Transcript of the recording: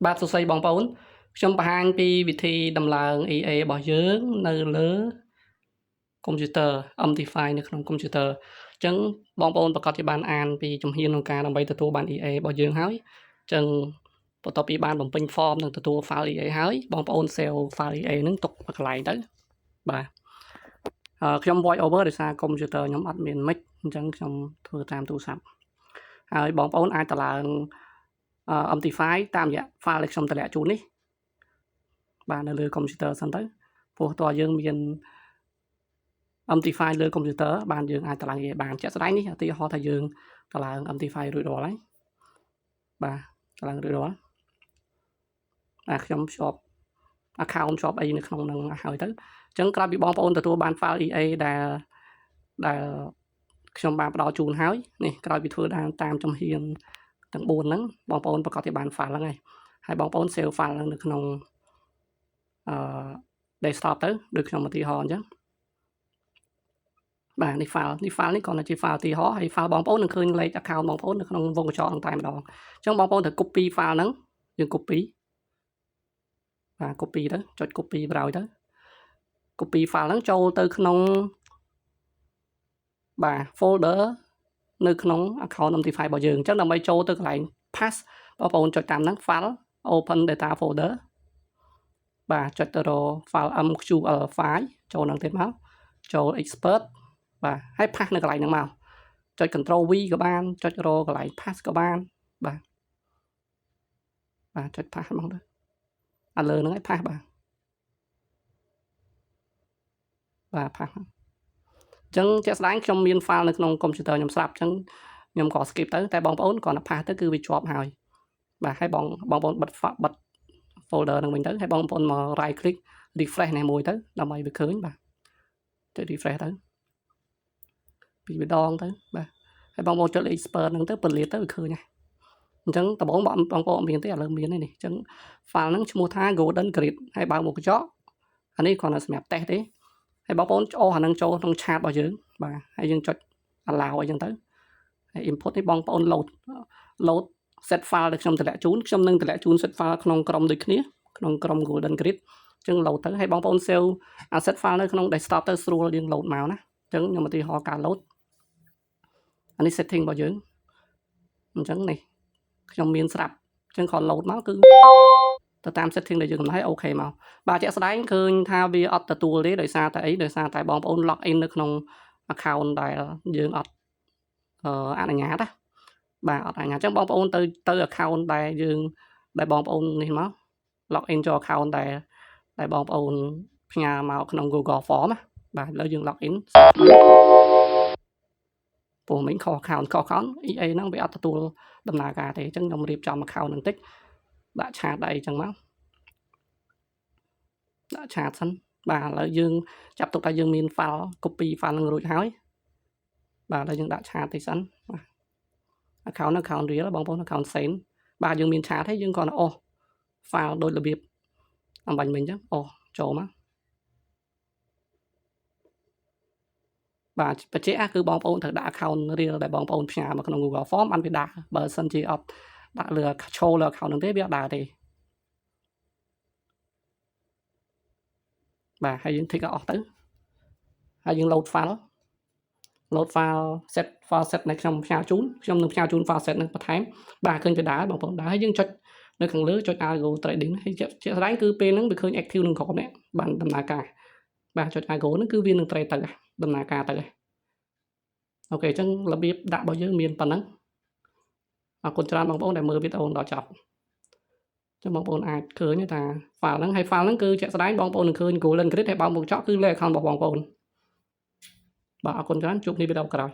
បាទសួស្តីបងប្អូនខ្ញុំបង្ហាញពីវិធីដំឡើង EA របស់យើងនៅលើ computer Optify នៅក្នុង computer អញ្ចឹងបងប្អូនប្រកាសជាបានអានពីជំហានក្នុងការដើម្បីទទួលបាន EA របស់យើងហើយអញ្ចឹងបន្ទាប់ពីបានបំពេញ form និងទទួល file EA ហើយបងប្អូន save file EA ហ្នឹងទុកឲ្យកន្លែងទៅបាទខ្ញុំ voice over ដោយសារ computer ខ្ញុំអត់មាន mic អញ្ចឹងខ្ញុំធ្វើតាមទូរស័ព្ទហើយបងប្អូនអាចតម្លើងOptify តាមរយៈ file ដែលខ្ញុំតម្លាក់ជូននេះបាទនៅលើ computer សិនទៅព្រោះតើយើងមាន Optify លើ computer បានយើងអាចតម្លើងវាបានជាក់ស្ដែងនេះឧទាហរណ៍ថាយើងតម្លើង Optify រួចរាល់ហើយបាទតម្លើងរួចរាល់បាទខ្ញុំភ្ជាប់ account ជាប់អីនៅក្នុងនឹងហើយទៅអញ្ចឹងក្រោយពីបងប្អូនទទួលបាន file EA ដែលខ្ញុំបានផ្ដល់ជូនហើយនេះក្រោយពីធ្វើតាមជំហានទាំង4ហ្នឹងបងប្អូនប្រកាសជាបាន file ហ្នឹងហើយបងប្អូន save file ហ្នឹងនៅក្នុងdesktop ទៅដូចខ្ញុំឧទាហរណ៍អញ្ចឹងបាទនេះ file នេះគ្រាន់តែជា file ឧទាហរណ៍ហើយ file បងប្អូននឹងឃើញលេខ account បងប្អូននៅក្នុងវងកញ្ចក់ហ្នឹងតែម្ដងអញ្ចឹងបងប្អូនត្រូវ copy file ហ្នឹងយើង copy បាទ copy ទៅចុច copy ក្រោយទៅ copy file ហ្នឹងចូលទៅក្នុងបាទ folder នៅក្នុង account Optify របស់យើងអញ្ចឹងដើម្បីចូលទៅកន្លែង path បងប្អូនចុចតាមហ្នឹង file open data folder បាទចុចទៅរក file MQL file ចូលហ្នឹងទៀតមកចូល expert បាទហើយ path នៅកន្លែងហ្នឹងមកចុច control V ក៏បានចុចរកកន្លែង path ក៏បានបាទចុច path ហ្មងទៅអាលើហ្នឹងឯង path បាទ path អញ្ចឹងជាក់ស្ដែងខ្ញុំមាន file នៅក្នុង computer ខ្ញុំស្រាប់អញ្ចឹងខ្ញុំក៏ skip ទៅតែបងប្អូនគ្រាន់តែ path ទៅគឺវាជាប់ហើយបាទហើយបងប្អូនបិទ folder ហ្នឹងវិញទៅហើយបងប្អូនមក right click refresh នេះមួយទៅដើម្បីវាឃើញបាទចុច refresh ទៅពីរដងទៅបាទហើយបងប្អូនចុច expert ហ្នឹងទៅពន្លាតទៅវាឃើញហើយអញ្ចឹងដំបូងបងប្អូនមានទេឥឡូវមានទេនេះអញ្ចឹង file ហ្នឹងឈ្មោះថា golden grid ហើយបើកមុខកញ្ចក់អានេះគ្រាន់តែសម្រាប់ test ទេហើយបងប្អូនអូសអាហ្នឹងចូលក្នុង chat របស់យើងបាទហើយយើងចុច allow អីចឹងទៅហើយ input នេះបងប្អូន load set file ដែលខ្ញុំតម្លាក់ជូនខ្ញុំនឹងតម្លាក់ជូន set file ក្នុងក្រុមដូចគ្នាក្នុងក្រុម golden grid អញ្ចឹង load ទៅហើយបងប្អូន save set file នៅក្នុង desktop ទៅស្រួលយើង load មកណាអញ្ចឹងខ្ញុំឧទាហរណ៍ការ load អានេះ setting របស់យើងអញ្ចឹងនេះខ្ញុំមានស្រាប់អញ្ចឹងគាត់ load មកគឺទៅតាម setting ដែលយើងកំណត់ឲ្យអូខេមកបាទជាក់ស្ដែងឃើញថាវាអត់ទទួលទេដោយសារតែអីដោយសារតែបងប្អូន log in នៅក្នុង account ដែលយើងអត់អនុញ្ញាតណាបាទអត់អនុញ្ញាតអញ្ចឹងបងប្អូនទៅ account ដែលបងប្អូននេះមក log in ចូល account ដែលបងប្អូនផ្ញើមកក្នុង Google Form ណាបាទឥឡូវយើង log in ព្រោះមិញខុស account EA ហ្នឹងវាអត់ទទួលដំណើរការទេអញ្ចឹងខ្ញុំរៀបចំ account ហ្នឹងតិចដាក់ឆាតអីចឹងមកដាក់ឆាតសិនបាទឥឡូវយើងចាប់ទុកថាយើងមាន file copy file ហ្នឹងរួចហើយបាទឥឡូវយើងដាក់ឆាតតិចសិនបាទ account real បងប្អូន account send បាទយើងមានឆាតហើយយើងគ្រាន់តែអូស file ដូចរបៀបអំបញ្ញមិញអញ្ចឹងអូសចូលមកបាទបញ្ជាក់គឺបងប្អូនត្រូវដាក់ account real ដែលបងប្អូនផ្ញើមកក្នុង Google Form បានវាដាក់បើសិនជាអត់ដាក់លើ show លើ account ហ្នឹងទេវាអត់ដើរទេបាទហើយយើង tick អស់ទៅហើយយើង load file set file set này ខ្ញុំផ្ញើជូនខ្ញុំនឹងផ្ញើជូន file set ហ្នឹងបន្ថែមបាទឃើញវាដើរបងប្អូនដើរហើយយើងចុចនៅខាងលើចុច Algo Trading ហើយជាក់ស្ដែងគឺពេលហ្នឹងវាឃើញ active នឹងក្រុមនេះបានដំណើរការបាទចុច Algo ហ្នឹងគឺវានឹង trade ទៅដំណើរការទៅអូខេអញ្ចឹងរបៀបដាក់របស់យើងមានប៉ុណ្ណឹងអរគុណច្រើនបងប្អូនដែលមើលវីដេអូដល់ចប់ចឹងបងប្អូនអាចឃើញថា file ហ្នឹងហើយ file ហ្នឹងគឺជាក់ស្ដែងបងប្អូននឹងឃើញ Golden Grid ហើយបើកមុខកញ្ចក់គឺលេខ account របស់បងប្អូនបាទអរគុណច្រើនជួបគ្នាវីដេអូក្រោយ